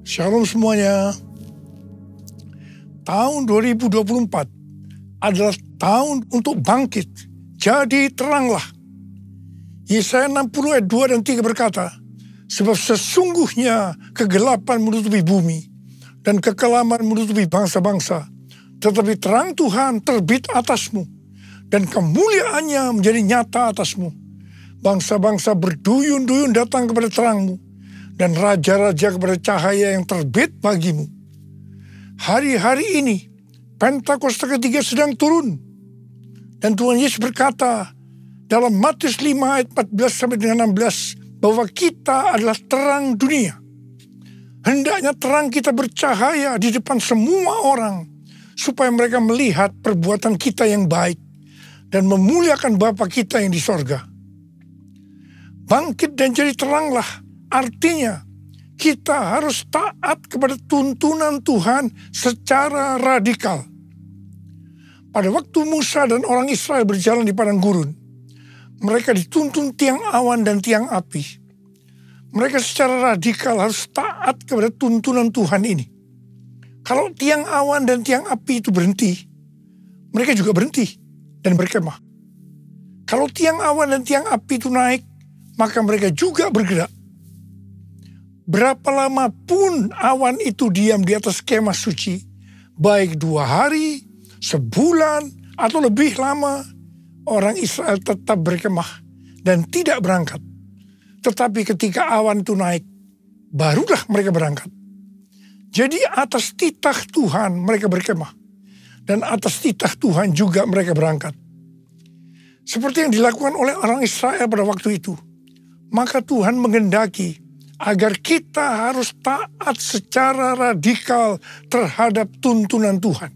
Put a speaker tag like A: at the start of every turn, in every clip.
A: Shalom semuanya. Tahun 2024 adalah tahun untuk bangkit. Jadi teranglah. Yesaya 60 ayat 2 dan 3 berkata, sebab sesungguhnya kegelapan menutupi bumi dan kekelaman menutupi bangsa-bangsa. Tetapi terang Tuhan terbit atasmu dan kemuliaannya menjadi nyata atasmu. Bangsa-bangsa berduyun-duyun datang kepada terangmu dan raja-raja kepada cahaya yang terbit bagimu. Hari-hari ini, Pentakosta ketiga sedang turun. Dan Tuhan Yesus berkata dalam Matius 5 ayat 14 sampai dengan 16 bahwa kita adalah terang dunia. Hendaknya terang kita bercahaya di depan semua orang supaya mereka melihat perbuatan kita yang baik dan memuliakan Bapa kita yang di sorga. Bangkit dan jadi teranglah. Artinya, kita harus taat kepada tuntunan Tuhan secara radikal. Pada waktu Musa dan orang Israel berjalan di padang gurun, mereka dituntun tiang awan dan tiang api. Mereka secara radikal harus taat kepada tuntunan Tuhan ini. Kalau tiang awan dan tiang api itu berhenti, mereka juga berhenti dan berkemah. Kalau tiang awan dan tiang api itu naik, maka mereka juga bergerak. Berapa lama pun awan itu diam di atas kemah suci, baik 2 hari, sebulan, atau lebih lama, orang Israel tetap berkemah dan tidak berangkat. Tetapi ketika awan itu naik, barulah mereka berangkat. Jadi atas titah Tuhan mereka berkemah, dan atas titah Tuhan juga mereka berangkat. Seperti yang dilakukan oleh orang Israel pada waktu itu, maka Tuhan menghendaki agar kita harus taat secara radikal terhadap tuntunan Tuhan.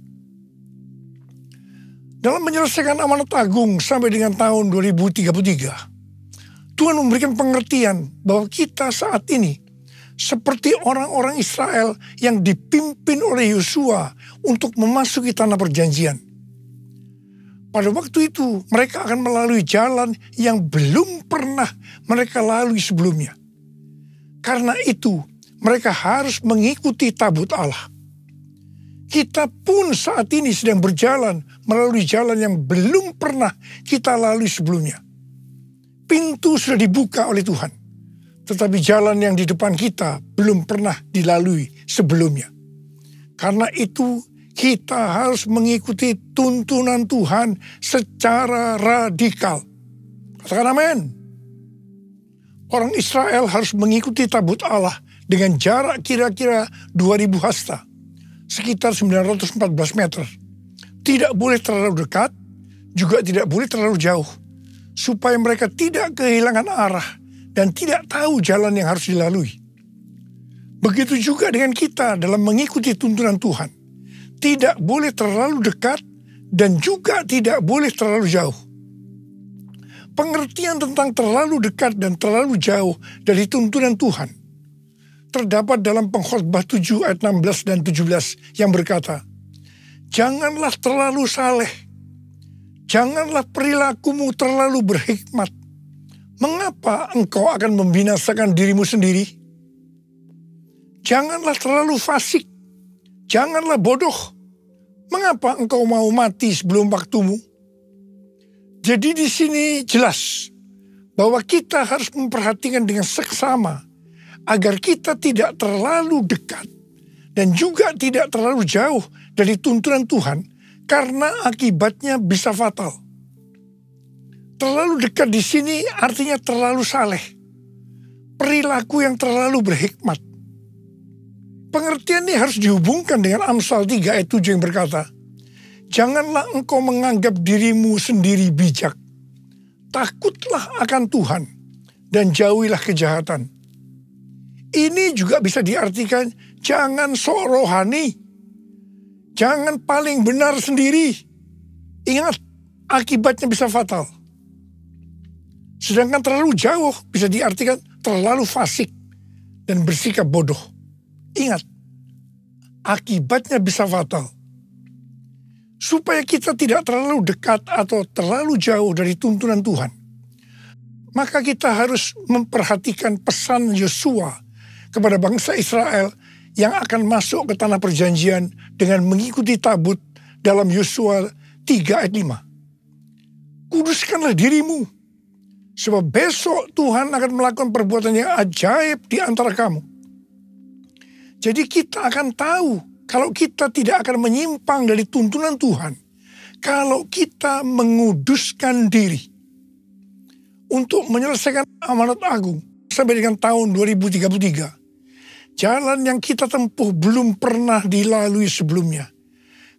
A: Dalam menyelesaikan amanat agung sampai dengan tahun 2033, Tuhan memberikan pengertian bahwa kita saat ini seperti orang-orang Israel yang dipimpin oleh Yosua untuk memasuki tanah perjanjian. Pada waktu itu mereka akan melalui jalan yang belum pernah mereka lalui sebelumnya. Karena itu, mereka harus mengikuti tabut Allah. Kita pun saat ini sedang berjalan melalui jalan yang belum pernah kita lalui sebelumnya. Pintu sudah dibuka oleh Tuhan, tetapi jalan yang di depan kita belum pernah dilalui sebelumnya. Karena itu, kita harus mengikuti tuntunan Tuhan secara radikal. Katakan amin. Orang Israel harus mengikuti tabut Allah dengan jarak kira-kira 2000 hasta, sekitar 914 meter. Tidak boleh terlalu dekat, juga tidak boleh terlalu jauh, supaya mereka tidak kehilangan arah dan tidak tahu jalan yang harus dilalui. Begitu juga dengan kita dalam mengikuti tuntunan Tuhan. Tidak boleh terlalu dekat dan juga tidak boleh terlalu jauh. Pengertian tentang terlalu dekat dan terlalu jauh dari tuntunan Tuhan terdapat dalam Pengkhotbah 7 ayat 16 dan 17 yang berkata, janganlah terlalu saleh, janganlah perilakumu terlalu berhikmat. Mengapa engkau akan membinasakan dirimu sendiri? Janganlah terlalu fasik, janganlah bodoh. Mengapa engkau mau mati sebelum waktumu? Jadi di sini jelas bahwa kita harus memperhatikan dengan seksama agar kita tidak terlalu dekat dan juga tidak terlalu jauh dari tuntunan Tuhan karena akibatnya bisa fatal. Terlalu dekat di sini artinya terlalu saleh, perilaku yang terlalu berhikmat. Pengertian ini harus dihubungkan dengan Amsal 3 ayat 7 yang berkata, janganlah engkau menganggap dirimu sendiri bijak. Takutlah akan Tuhan dan jauhilah kejahatan. Ini juga bisa diartikan jangan sok rohani. Jangan paling benar sendiri. Ingat, akibatnya bisa fatal. Sedangkan terlalu jauh bisa diartikan terlalu fasik dan bersikap bodoh. Ingat, akibatnya bisa fatal. Supaya kita tidak terlalu dekat atau terlalu jauh dari tuntunan Tuhan, maka kita harus memperhatikan pesan Yosua kepada bangsa Israel yang akan masuk ke tanah perjanjian dengan mengikuti tabut dalam Yosua 3 ayat 5. Kuduskanlah dirimu, sebab besok Tuhan akan melakukan perbuatan yang ajaib di antara kamu. Jadi kita akan tahu kalau kita tidak akan menyimpang dari tuntunan Tuhan, kalau kita menguduskan diri untuk menyelesaikan amanat agung sampai dengan tahun 2033. Jalan yang kita tempuh belum pernah dilalui sebelumnya.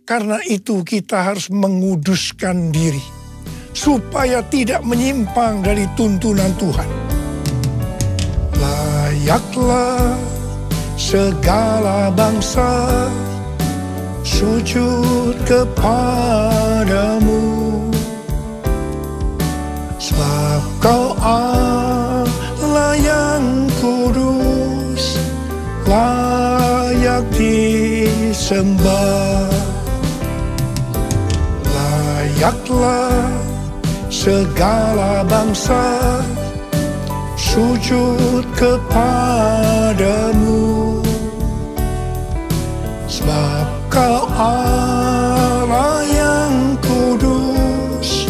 A: Karena itu kita harus menguduskan diri, supaya tidak menyimpang dari tuntunan Tuhan. Layaklah segala bangsa sujud kepadamu, sebab Kau Allah yang kudus, layak disembah. Layaklah segala bangsa sujud kepadamu, sebab Kau Allah yang kudus,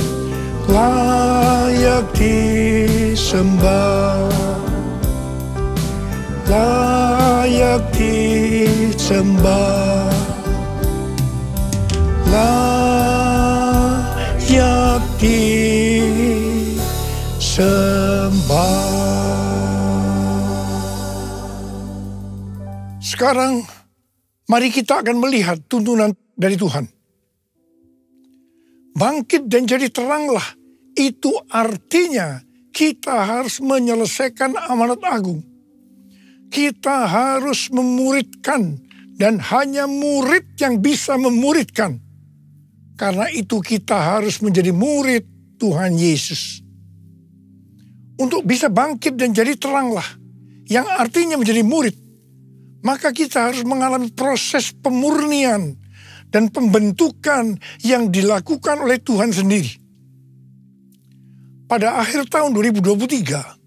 A: layak disembah. Layak disembah. Layak disembah. Sekarang mari kita akan melihat tuntunan dari Tuhan. Bangkit dan jadi teranglah. Itu artinya kita harus menyelesaikan amanat agung. Kita harus memuridkan, dan hanya murid yang bisa memuridkan. Karena itu kita harus menjadi murid Tuhan Yesus. Untuk bisa bangkit dan jadi teranglah, yang artinya menjadi murid, maka kita harus mengalami proses pemurnian dan pembentukan yang dilakukan oleh Tuhan sendiri. Pada akhir tahun 2023,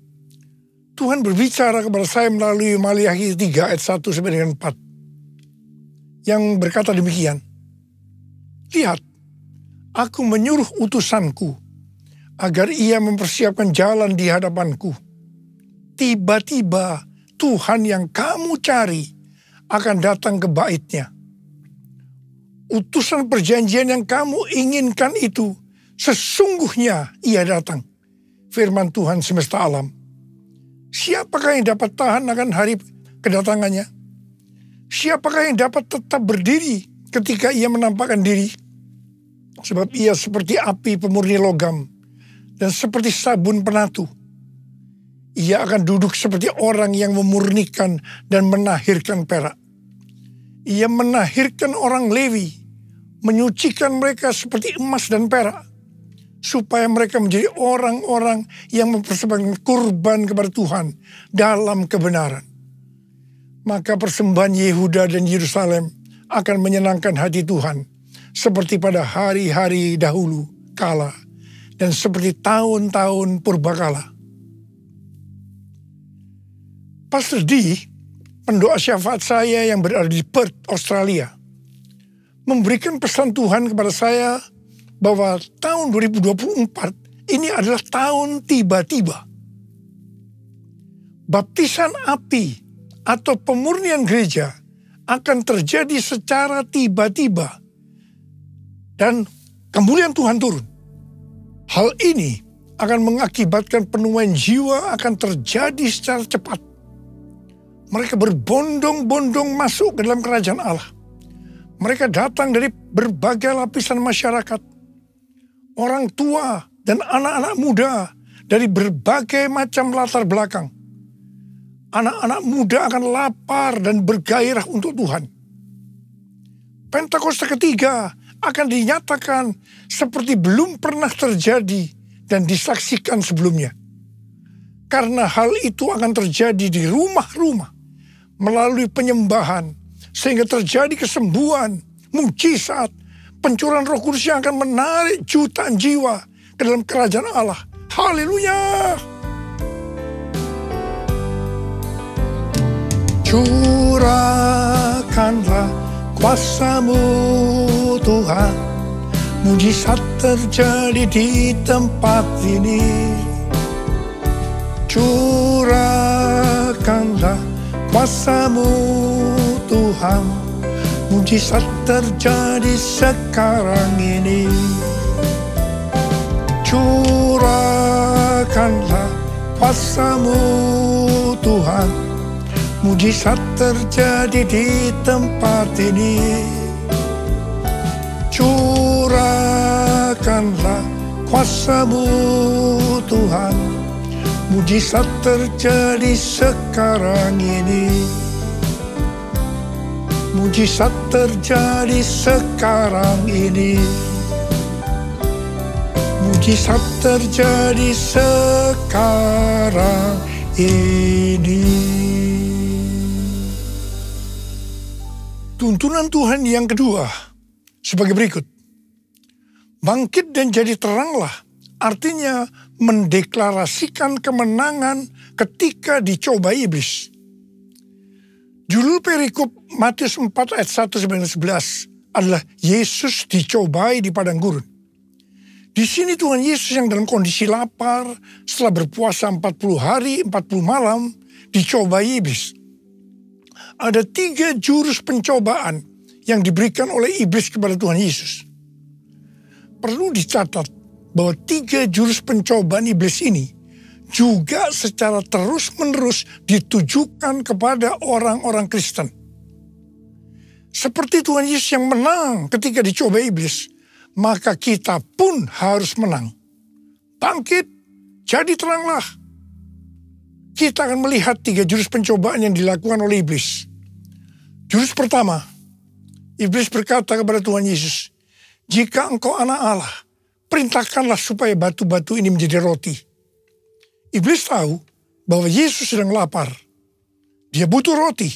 A: Tuhan berbicara kepada saya melalui Maliaki 3 ayat 1 sampai dengan 4. Yang berkata demikian. Lihat, aku menyuruh utusanku agar ia mempersiapkan jalan di hadapanku. Tiba-tiba Tuhan yang kamu cari akan datang ke baitnya. Utusan perjanjian yang kamu inginkan itu sesungguhnya ia datang. Firman Tuhan semesta alam. Siapakah yang dapat tahan akan hari kedatangannya? Siapakah yang dapat tetap berdiri ketika ia menampakkan diri? Sebab ia seperti api pemurni logam dan seperti sabun penatu. Ia akan duduk seperti orang yang memurnikan dan menahirkan perak. Ia menahirkan orang Lewi, menyucikan mereka seperti emas dan perak, supaya mereka menjadi orang-orang yang mempersembahkan kurban kepada Tuhan dalam kebenaran. Maka persembahan Yehuda dan Yerusalem akan menyenangkan hati Tuhan, seperti pada hari-hari dahulu kala, dan seperti tahun-tahun purbakala. Pastor D, pendoa syafaat saya yang berada di Perth, Australia, memberikan pesan Tuhan kepada saya bahwa tahun 2024 ini adalah tahun tiba-tiba. Baptisan api atau pemurnian gereja akan terjadi secara tiba-tiba dan kemuliaan Tuhan turun. Hal ini akan mengakibatkan penuaian jiwa akan terjadi secara cepat. Mereka berbondong-bondong masuk ke dalam kerajaan Allah. Mereka datang dari berbagai lapisan masyarakat. Orang tua dan anak-anak muda dari berbagai macam latar belakang. Anak-anak muda akan lapar dan bergairah untuk Tuhan. Pentakosta ketiga akan dinyatakan seperti belum pernah terjadi dan disaksikan sebelumnya. Karena hal itu akan terjadi di rumah-rumah melalui penyembahan, sehingga terjadi kesembuhan, mujizat, pencurahan Roh Kudus yang akan menarik jutaan jiwa ke dalam kerajaan Allah. Haleluya! Curah Curahkanlah kuasa-Mu Tuhan, mujizat terjadi di tempat ini. Curahkanlah kuasa-Mu Tuhan, mujizat terjadi sekarang ini. Curahkanlah kuasa-Mu Tuhan, mujizat terjadi di tempat ini. Curahkanlah kuasa-Mu Tuhan, mujizat terjadi sekarang ini. Mujizat terjadi sekarang ini. Mujizat terjadi sekarang ini. Tuntunan Tuhan yang kedua sebagai berikut. Bangkit dan jadi teranglah, artinya mendeklarasikan kemenangan ketika dicobai iblis. Judul perikop Matius 4 ayat 1-11 adalah Yesus dicobai di padang gurun. Di sini Tuhan Yesus yang dalam kondisi lapar setelah berpuasa 40 hari 40 malam dicobai iblis. Ada 3 jurus pencobaan yang diberikan oleh iblis kepada Tuhan Yesus. Perlu dicatat bahwa 3 jurus pencobaan iblis ini juga secara terus-menerus ditujukan kepada orang-orang Kristen. Seperti Tuhan Yesus yang menang ketika dicoba iblis, maka kita pun harus menang. Bangkit, jadi teranglah. Kita akan melihat 3 jurus pencobaan yang dilakukan oleh iblis. Jurus pertama, iblis berkata kepada Tuhan Yesus, "Jika Engkau anak Allah, perintahkanlah supaya batu-batu ini menjadi roti." Iblis tahu bahwa Yesus sedang lapar. Dia butuh roti.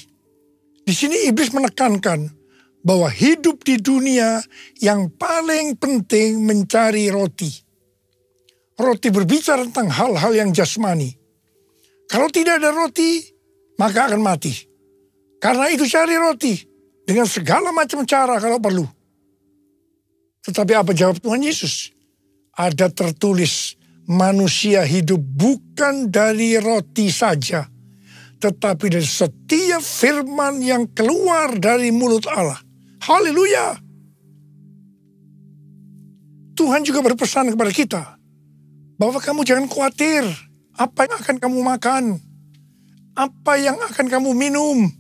A: Di sini iblis menekankan bahwa hidup di dunia yang paling penting mencari roti. Roti berbicara tentang hal-hal yang jasmani. Kalau tidak ada roti, maka akan mati. Karena itu cari roti dengan segala macam cara kalau perlu. Tetapi apa jawab Tuhan Yesus? Ada tertulis, manusia hidup bukan dari roti saja, tetapi dari setiap firman yang keluar dari mulut Allah. Haleluya! Tuhan juga berpesan kepada kita, bahwa kamu jangan khawatir apa yang akan kamu makan, apa yang akan kamu minum,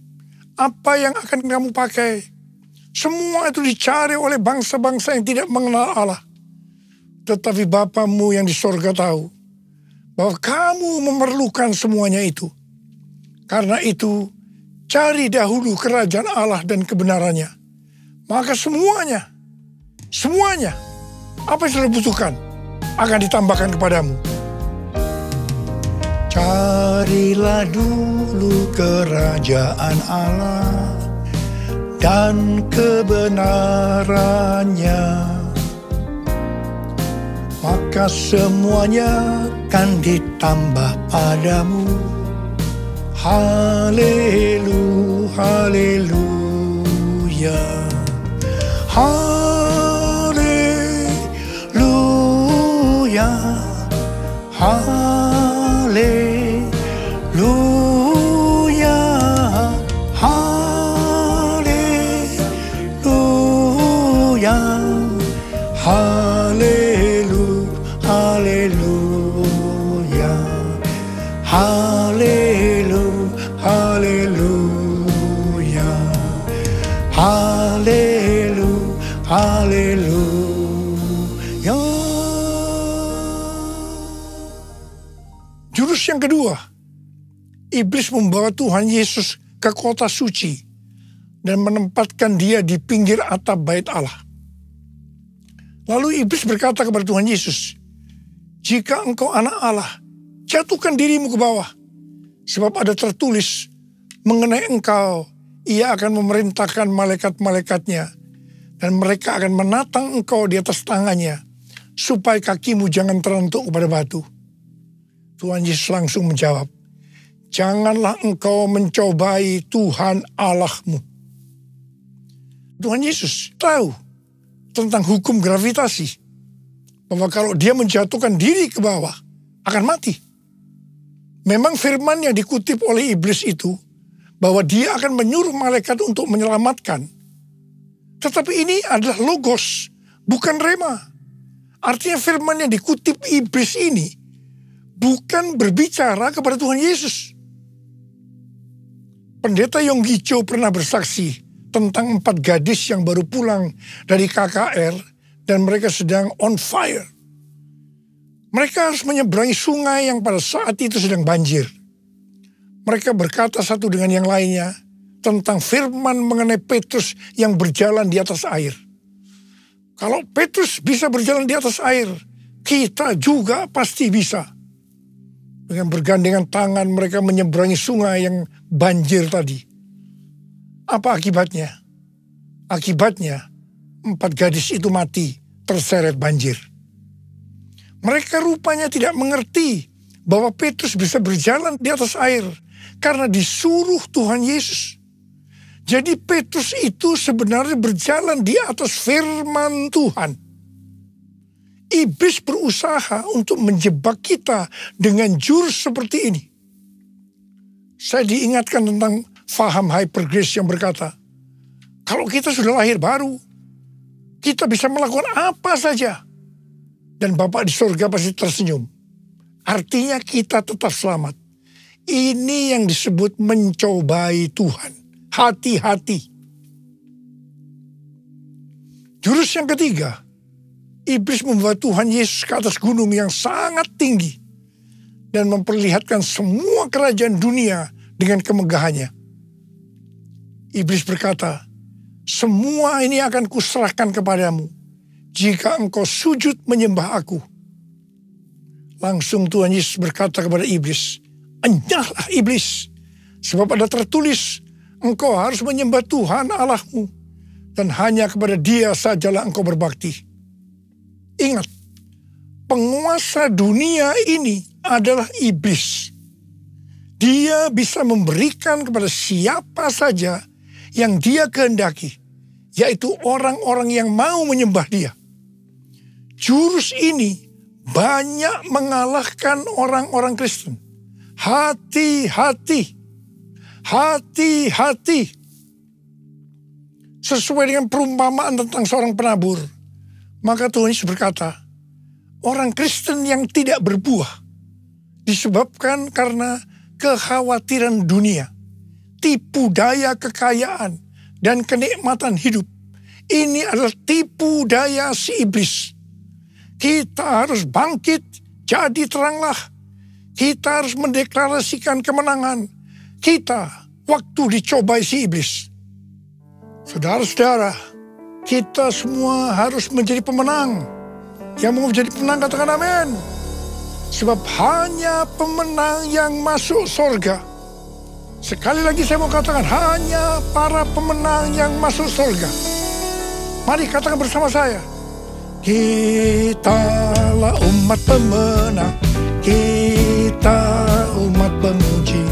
A: apa yang akan kamu pakai. Semua itu dicari oleh bangsa-bangsa yang tidak mengenal Allah. Tetapi Bapamu yang di sorga tahu bahwa kamu memerlukan semuanya itu. Karena itu, cari dahulu kerajaan Allah dan kebenarannya. Maka semuanya, apa yang sudah butuhkan akan ditambahkan kepadamu. Carilah dulu kerajaan Allah dan kebenarannya, maka semuanya akan ditambah padamu. Haleluya, haleluya, haleluya, haleluya, haleluya, haleluya, haleluya, haleluya. Jurus yang kedua, iblis membawa Tuhan Yesus ke kota suci dan menempatkan dia di pinggir atap bait Allah. Lalu iblis berkata kepada Tuhan Yesus, "Jika Engkau anak Allah, jatuhkan dirimu ke bawah. Sebab ada tertulis mengenai Engkau, Ia akan memerintahkan malaikat-malaikatnya, dan mereka akan menatang Engkau di atas tangannya, supaya kakimu jangan terentuk kepada batu." Tuhan Yesus langsung menjawab, "Janganlah engkau mencobai Tuhan Allahmu." Tuhan Yesus tahu tentang hukum gravitasi. Bahwa kalau dia menjatuhkan diri ke bawah, akan mati. Memang firman yang dikutip oleh iblis itu, bahwa dia akan menyuruh malaikat untuk menyelamatkan. Tetapi ini adalah logos, bukan rema. Artinya firman yang dikutip iblis ini, bukan berbicara kepada Tuhan Yesus. Pendeta Yonggi Cho pernah bersaksi tentang 4 gadis yang baru pulang dari KKR, dan mereka sedang on fire. Mereka harus menyeberangi sungai yang pada saat itu sedang banjir. Mereka berkata satu dengan yang lainnya tentang firman mengenai Petrus yang berjalan di atas air. Kalau Petrus bisa berjalan di atas air, kita juga pasti bisa. Dengan bergandengan tangan mereka menyeberangi sungai yang banjir tadi. Apa akibatnya? Akibatnya 4 gadis itu mati terseret banjir. Mereka rupanya tidak mengerti bahwa Petrus bisa berjalan di atas air karena disuruh Tuhan Yesus. Jadi Petrus itu sebenarnya berjalan di atas firman Tuhan. Iblis berusaha untuk menjebak kita dengan jurus seperti ini. Saya diingatkan tentang faham hyper grace yang berkata, kalau kita sudah lahir baru, kita bisa melakukan apa saja. Dan Bapa di surga pasti tersenyum. Artinya kita tetap selamat. Ini yang disebut mencobai Tuhan. Hati-hati. Jurus yang ketiga. Iblis membawa Tuhan Yesus ke atas gunung yang sangat tinggi. Dan memperlihatkan semua kerajaan dunia dengan kemegahannya. Iblis berkata, semua ini akan kuserahkan kepadamu jika engkau sujud menyembah aku. Langsung Tuhan Yesus berkata kepada iblis, enyahlah iblis, sebab ada tertulis, engkau harus menyembah Tuhan Allahmu, dan hanya kepada Dia sajalah engkau berbakti. Ingat, penguasa dunia ini adalah iblis. Dia bisa memberikan kepada siapa saja yang dia kehendaki, yaitu orang-orang yang mau menyembah dia. Jurus ini banyak mengalahkan orang-orang Kristen. Hati-hati. Hati-hati. Sesuai dengan perumpamaan tentang seorang penabur, maka Tuhan Yesus berkata, orang Kristen yang tidak berbuah disebabkan karena kekhawatiran dunia, tipu daya kekayaan, dan kenikmatan hidup. Ini adalah tipu daya si iblis. Kita harus bangkit, jadi teranglah. Kita harus mendeklarasikan kemenangan. Kita waktu dicobai si iblis. Saudara-saudara, kita semua harus menjadi pemenang. Yang mau menjadi pemenang katakan amin. Sebab hanya pemenang yang masuk surga. Sekali lagi saya mau katakan, hanya para pemenang yang masuk surga. Mari katakan bersama saya. Kitalah umat pemenang. Kita umat pemuji.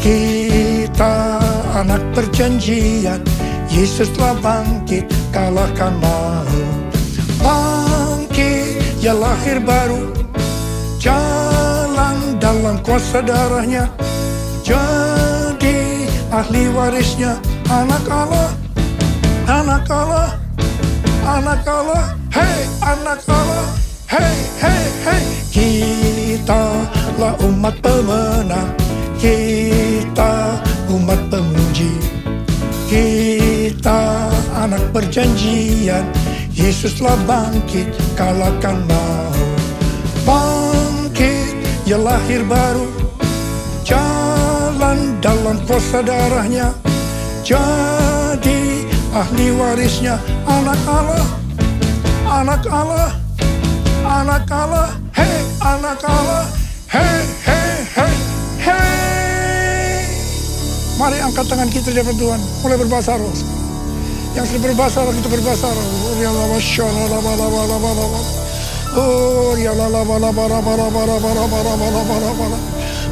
A: Kita anak perjanjian. Yesus telah bangkit, kalahkan maut. Bangkit, ya lahir baru. Jalan dalam kuasa darahnya. Jadi ahli warisnya, anak Allah, anak Allah, anak Allah, hei anak Allah, hei hei hei. Kitalah umat pemenang, kita umat pemuji, kita anak perjanjian. Yesus telah bangkit, kalahkan maut. Bangkit, ya lahir baru. Jalan dalam kuasa darahnya. Jadi ahli warisnya, anak Allah, anak Allah, anak Allah, hei anak Allah, hei hei hei hei. Mari angkat tangan kita di hadapan Tuhan, mulai berbahasa roh. Yang sudah berbahasa roh, kita berbahasa roh. Oh ya la la la bara bara bara bara bara bara bara bara.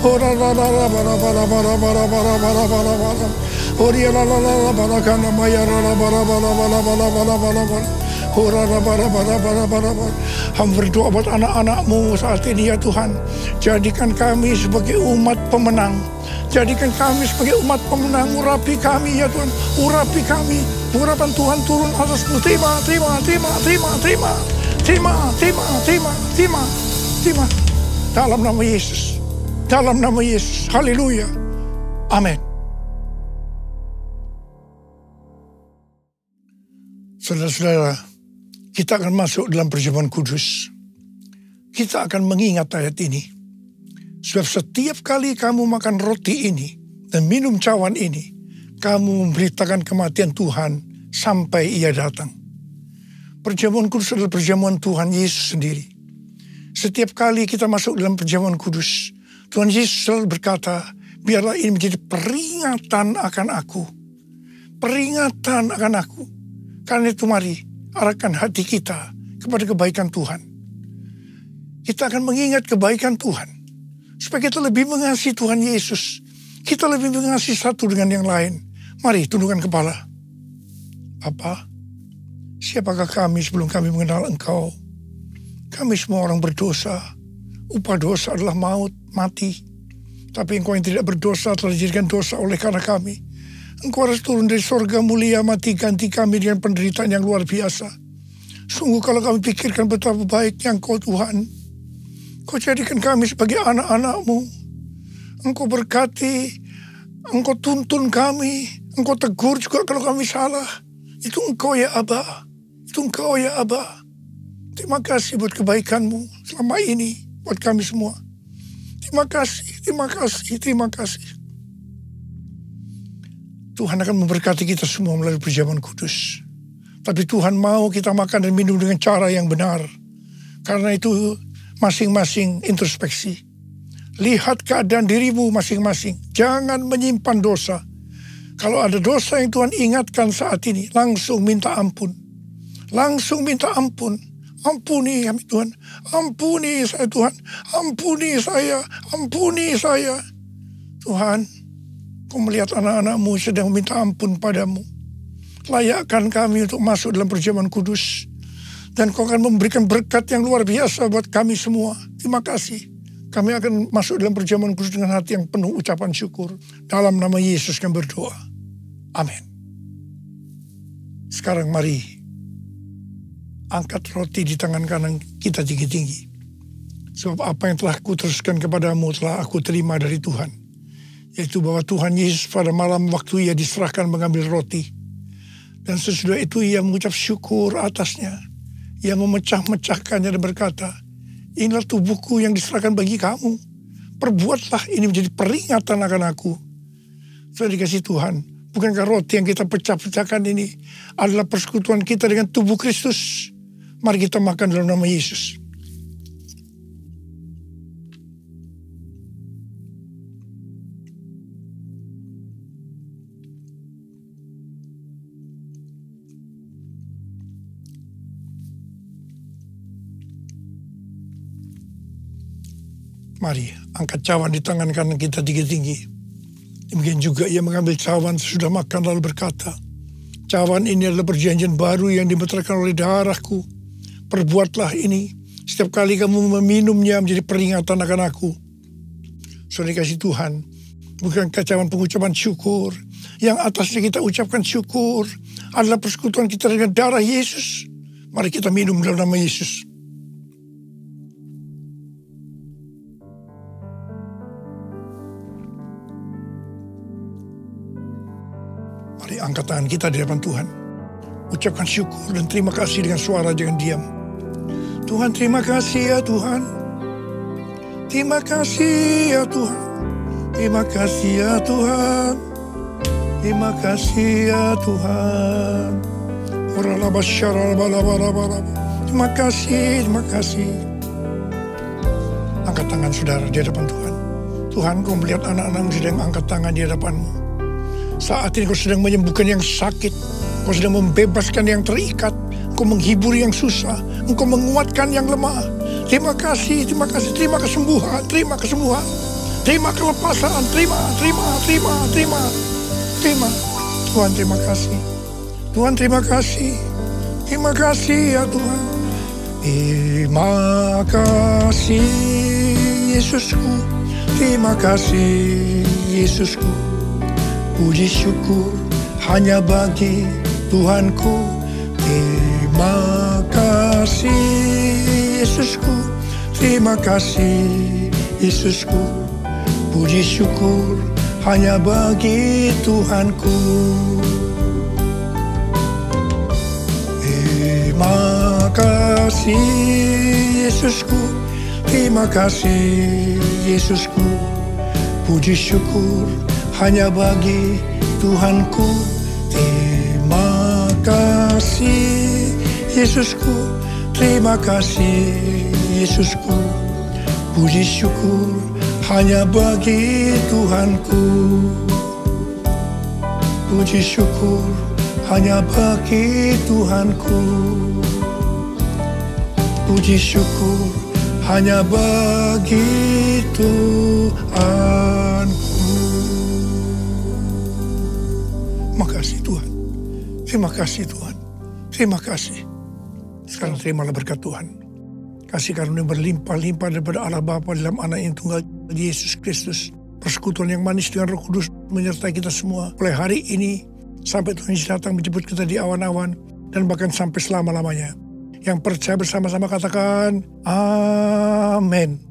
A: Oh la la la bara bara bara bara bara bara bara bara. Hamba berdoa buat anak-anak-Mu saat ini ya Tuhan. Jadikan kami sebagai umat pemenang. Jadikan kami sebagai umat pemenang. Urapi kami ya Tuhan. Urapi kami. Urapan Tuhan turun atas-Mu. Terima. Dalam nama Yesus. Dalam nama Yesus. Haleluya. Amin. Saudara-saudara, kita akan masuk dalam perjamuan kudus. Kita akan mengingat ayat ini. Sebab setiap kali kamu makan roti ini dan minum cawan ini, kamu memberitakan kematian Tuhan sampai Ia datang. Perjamuan kudus adalah perjamuan Tuhan Yesus sendiri. Setiap kali kita masuk dalam perjamuan kudus, Tuhan Yesus selalu berkata, biarlah ini menjadi peringatan akan aku. Peringatan akan aku. Karena itu mari arahkan hati kita kepada kebaikan Tuhan. Kita akan mengingat kebaikan Tuhan. Supaya kita lebih mengasihi Tuhan Yesus. Kita lebih mengasihi satu dengan yang lain. Mari tundukkan kepala. Bapa, siapakah kami sebelum kami mengenal Engkau? Kami semua orang berdosa. Upah dosa adalah maut, mati. Tapi Engkau yang tidak berdosa telah dijadikan dosa oleh karena kami. Engkau harus turun dari sorga mulia, mati ganti kami dengan penderitaan yang luar biasa. Sungguh kalau kami pikirkan betapa baiknya Engkau Tuhan. Engkau jadikan kami sebagai anak-anak-Mu. Engkau berkati, Engkau tuntun kami, Engkau tegur juga kalau kami salah. Itu Engkau ya Aba, itu Engkau ya Aba. Terima kasih buat kebaikan-Mu selama ini buat kami semua. Terima kasih. Tuhan akan memberkati kita semua melalui perjamuan kudus. Tapi Tuhan mau kita makan dan minum dengan cara yang benar. Karena itu masing-masing introspeksi. Lihat keadaan dirimu masing-masing. Jangan menyimpan dosa. Kalau ada dosa yang Tuhan ingatkan saat ini, langsung minta ampun. Langsung minta ampun. Ampuni kami Tuhan. Ampuni saya Tuhan. Ampuni saya. Ampuni saya. Tuhan, Kau melihat anak-anak-Mu sedang meminta ampun padamu. Layakkan kami untuk masuk dalam perjamuan kudus. Dan Kau akan memberikan berkat yang luar biasa buat kami semua. Terima kasih. Kami akan masuk dalam perjamuan kudus dengan hati yang penuh ucapan syukur. Dalam nama Yesus kami berdoa. Amin. Sekarang mari angkat roti di tangan kanan kita tinggi-tinggi. Sebab apa yang telah kuteruskan kepadamu telah aku terima dari Tuhan. Yaitu bahwa Tuhan Yesus pada malam waktu Ia diserahkan mengambil roti. Dan sesudah itu Ia mengucap syukur atasnya. Ia memecah-mecahkannya dan berkata, inilah tubuhku yang diserahkan bagi kamu. Perbuatlah ini menjadi peringatan akan aku. Sudah dikasih Tuhan. Bukankah roti yang kita pecah-pecahkan ini adalah persekutuan kita dengan tubuh Kristus? Mari kita makan dalam nama Yesus. Mari angkat cawan di tangan kanan kita tinggi-tinggi. Demikian juga Ia mengambil cawan sesudah makan lalu berkata, cawan ini adalah perjanjian baru yang dimeteraikan oleh darahku. Perbuatlah ini setiap kali kamu meminumnya menjadi peringatan akan aku. Saudara kasih Tuhan, bukankah cawan pengucapan syukur yang atasnya kita ucapkan syukur adalah persekutuan kita dengan darah Yesus. Mari kita minum dalam nama Yesus. Angkat tangan kita di hadapan Tuhan. Ucapkan syukur dan terima kasih dengan suara jangan diam. Tuhan terima kasih ya Tuhan. Terima kasih ya Tuhan. Terima kasih ya Tuhan. Terima kasih ya Tuhan. Terima kasih, terima kasih. Angkat tangan saudara di hadapan Tuhan. Tuhan, Kau melihat anak-anak-Mu sedang angkat tangan di hadapan-Mu. Saat ini Kau sedang menyembuhkan yang sakit. Kau sedang membebaskan yang terikat. Kau menghibur yang susah. Engkau menguatkan yang lemah. Terima kasih, terima kasih. Terima kesembuhan, terima kesembuhan. Terima kelepasan, terima. Tuhan terima kasih. Tuhan terima kasih. Terima kasih ya Tuhan. Terima kasih Yesusku. Terima kasih Yesusku. Puji syukur hanya bagi Tuhanku. Terima kasih Yesusku. Terima kasih Yesusku. Puji syukur hanya bagi Tuhanku. Terima kasih Yesusku. Terima kasih Yesusku. Puji syukur hanya bagi Tuhanku. Terima kasih Yesusku. Terima kasih Yesusku. Puji syukur hanya bagi Tuhanku. Puji syukur hanya bagi Tuhanku. Puji syukur hanya bagi Tuhanku. Makasih Tuhan. Terima kasih Tuhan. Terima kasih. Sekarang terimalah berkat Tuhan. Kasih karunia berlimpah-limpah daripada Allah Bapa dalam anak yang tunggal Yesus Kristus. Persekutuan yang manis dengan Roh Kudus menyertai kita semua. Mulai hari ini sampai Tuhan Yesus datang menjemput kita di awan-awan. Dan bahkan sampai selama-lamanya. Yang percaya bersama-sama katakan amin.